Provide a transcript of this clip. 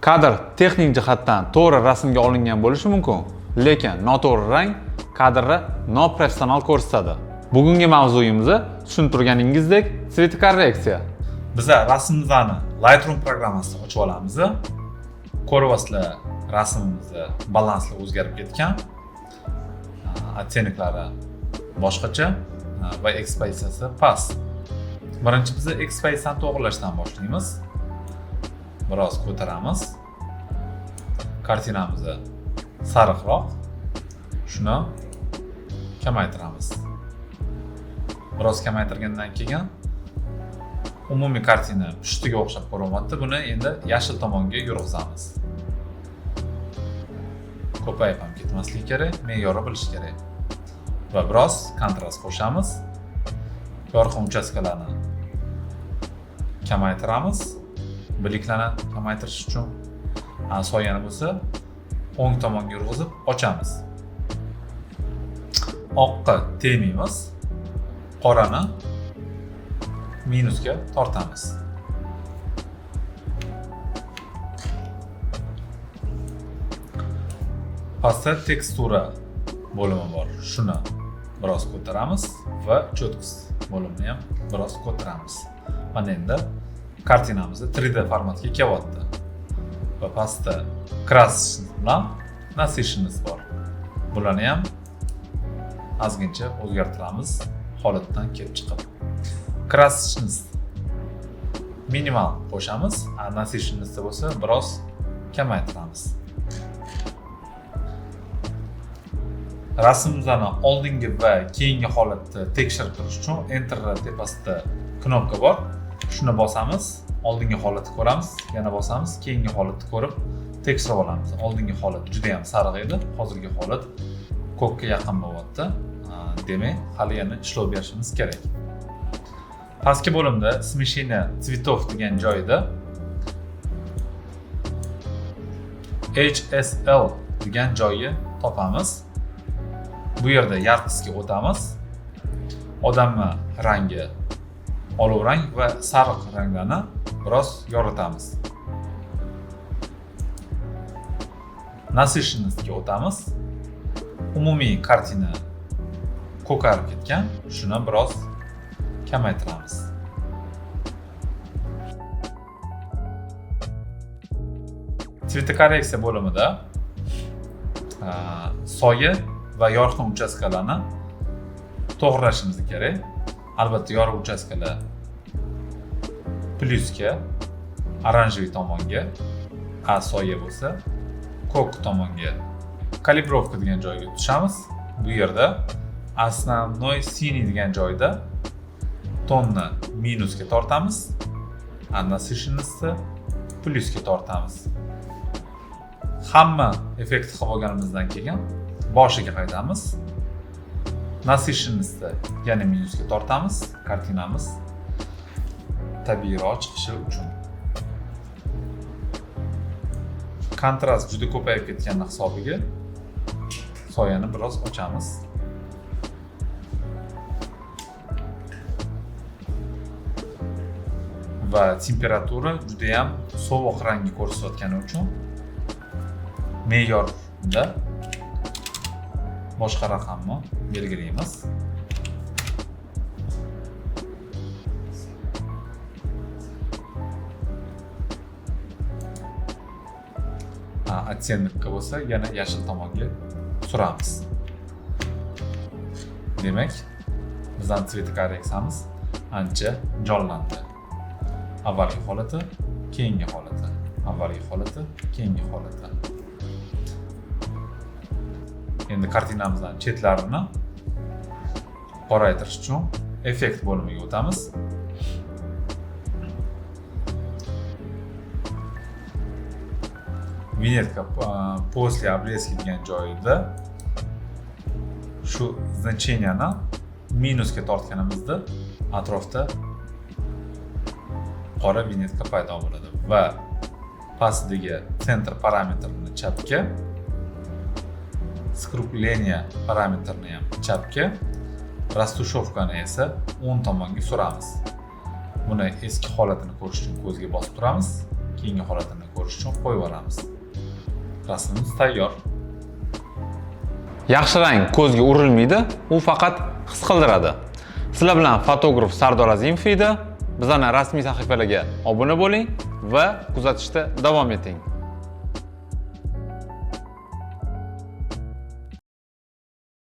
Kadr texnik jihatdan to'g'ri rasmga olingan bo'lishi mumkin, lekin noto'g'ri rang kadrni noprofessional ko'rsatadi. Bugungi mavzuyimiz tushunib turganingizdek svetkorreksiya. Biz rasmimizni Lightroom programmasida ochib olamiz. Ko'ryapsizlar, rasmimizni balansi o'zgarib ketgan. Otteniklari boshqacha va ekspozitsiyasi past. Birinchi biz ekspozitsiyani to'g'rilashdan boshlaymiz. Biroz ko'taramiz. Kartinamizni sariqroq. Shuni kamaytiramiz. Biroz kamaytirgandan keyin umumiy kartina pushtiga o'xshab ko'rinyapti. Buni endi yashil tomonga yurg'izamiz. Ko'payib ham ketmasligi kerak, me'yorni bilish kerak. Va biroz kontrast qo'shamiz. Yorqin uchastkalarni kamaytiramiz. Biliklarni kamaytirish uchun soyani bo'lsa o'ng tomonga yurg'izib ochamiz. Oqqa tegmaymiz. Qorani minusga tortamiz. Pastda tekstura bo'limi bor. Shuni biroz ko'taramiz va cho'tqis bo'limini ham biroz ko'taramiz. Mana endi kartinamiz 3D formatga kelyapti. Va pastda krasniy bilan nasishimiz bor. Bularni ham ozgincha o'zgartiramiz holatdan kelib chiqib. Krasniy minimal qo'shamiz, nasishimiz bo'lsa biroz kamaytiramiz. Rasmimizni oldingi va keyingi holatni tekshirib turish uchun Enter tepasida knopka bor. Shuni bosamiz, oldingi holatni ko'ramiz, yana bosamiz, keyingi holatni ko'rib tekshirib olamiz. Oldingi holat juda ham sariq edi, hozirgi holat ko'kka yaqin bo'lyapti. Demak, hali yana ishlov berishimiz kerak. Pastki bo'limda смещение цветов degan joyda HSL degan joyni topamiz. Bu yerda yarqisga o'tamiz. Odamni rangi olov rang va sariq ranglarni biroz yoritamiz. Nasishingizga o'tamiz. Umumiy kartina ko'karib ketgan, shuni biroz kamaytiramiz. Svetkorreksiya bo'limida soya va yorqin uchastkalarni to'g'rilashimiz kerak. Albatta, yorqin uchastkalar plyusga, oranjiy tomonga, soya bo'lsa ko'k tomonga kalibrovka degan joyga tushamiz. Bu yerda основной синий degan joyda tonni minusga tortamiz, nasishingizni plyusga tortamiz. Hamma effekt qilib olganimizdan keyin boshiga qaytamiz. Nasishingizni yana minusga tortamiz. Kartinamiz tabiiyroq chiqishi uchun. Kontrast juda ko'payib ketgan hisobiga soyani biroz ochamiz. Va temperatura juda ham sovuq rangga ko'rsatgani uchun me'yorda boshqa raqamni belgilaymiz. Ottennakka bo'lsa yana yashil tomonga suramiz. Demak, bizning svetkorreksiyamiz ancha jonlandi. Avvalgi holati, keyingi holati, avvalgi holati, keyingi holati. Endi kartinamizning chetlarini qoraytirish uchun effekt bo'limiga o'tamiz. Vinyetka после обрезки degan joyida shu значениyani minusga tortganimizda atrofda qora vinyetka paydo bo'ladi va pastdagi center parametrini chapga, skrupleniya parametrini ham chapga, rastушевкani esa o'ng tomonga suramiz. Buni eski holatini ko'rish uchun ko'zga bosib turamiz keyingi holatini ko'rish uchun qo'yib yuboramiz. Rasmimiz tayyor. Yaxshi rang ko'zga urilmaydi, u faqat his qildiradi. Sizlar bilan fotograf Sardor Azimov edi. Bizning rasmiy sahifalarga obuna bo'ling va kuzatishda davom eting.